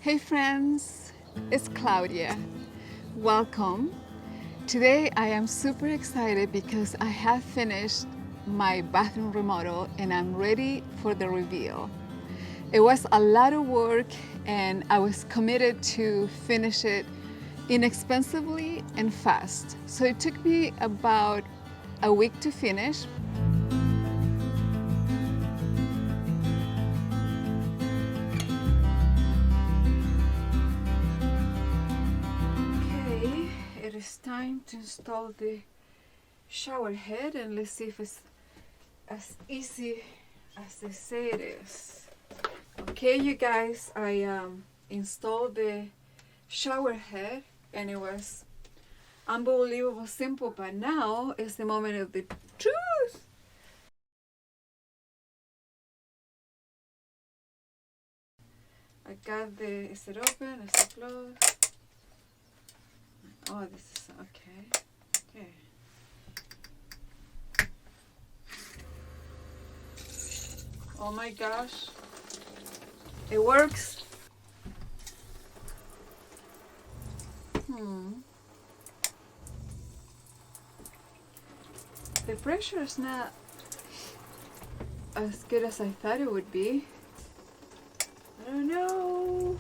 Hey friends, it's Claudia. Welcome. Today I am super excited because I have finished my bathroom remodel and I'm ready for the reveal. It was a lot of work and I was committed to finish it inexpensively and fast. So it took me about a week to finish. Okay, it is time to install the shower head and let's see if it's as easy as they say it is. Okay, you guys, I installed the shower head and it was unbelievable simple, but now is the moment of the truth. I got the, is it open? Is it closed? Oh, this is okay. Okay. Oh my gosh. It works. The pressure is not as good as I thought it would be. I don't know.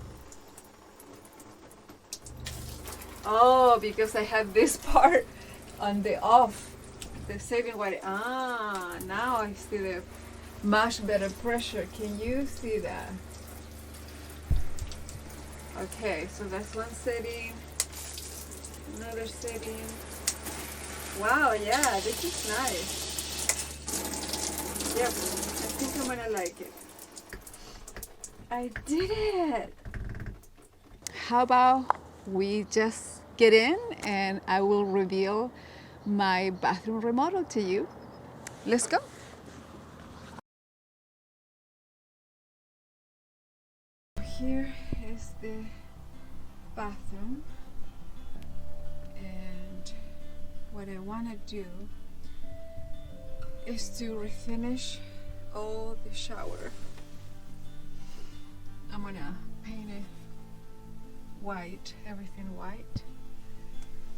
Oh, because I have this part on the off, the saving water. Ah, now I see the much better pressure. Can you see that? Okay, so that's one setting, another setting. Wow, yeah, this is nice. Yep, I think I'm gonna like it. I did it! How about we just get in and I will reveal my bathroom remodel to you. Let's go. Here is the bathroom and what I want to do is to refinish all the shower. I'm gonna paint it white, everything white.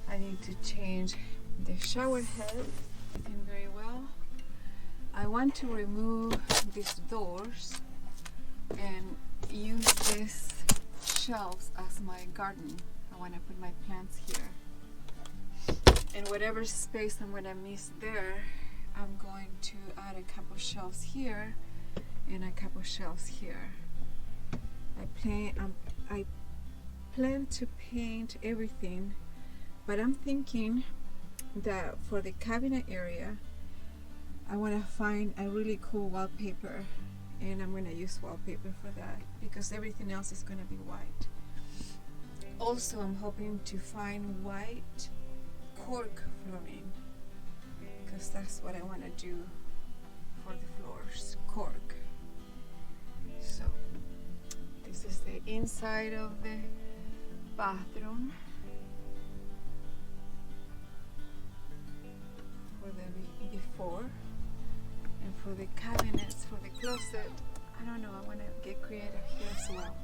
I need to change the shower head very well. I want to remove these doors and use these shelves as my garden. I want to put my plants here. And whatever space I'm going to miss there, I'm going to add a couple shelves here and a couple shelves here. I plan to paint everything, but I'm thinking that for the cabinet area, I want to find a really cool wallpaper, and I'm going to use wallpaper for that because everything else is going to be white. Also, I'm hoping to find white cork flooring because that's what I want to do for the floors, cork. So this is the inside of the bathroom for the before, and for the cabinets, for the closet, I don't know, I want to get creative here as well.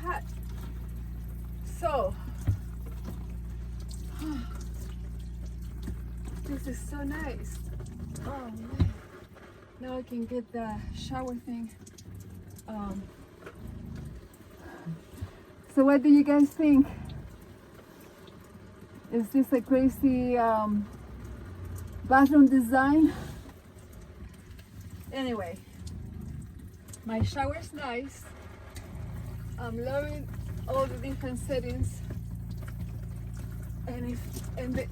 hot. So this is so nice. Oh man. Now I can get the shower thing. So what do you guys think? Is this a crazy bathroom design? Anyway, my shower is nice. I'm loving all the different settings, and the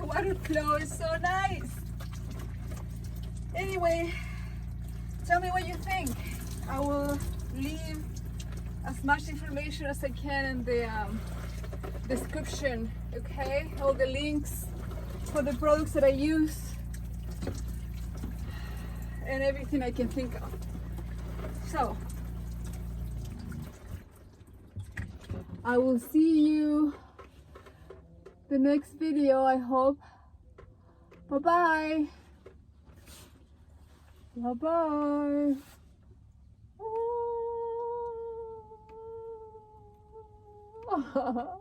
water flow is so nice. Anyway, tell me what you think. I will leave as much information as I can in the description, okay? All the links for the products that I use and everything I can think of. So I will see you the next video, I hope. Bye-bye. Bye-bye. Oh.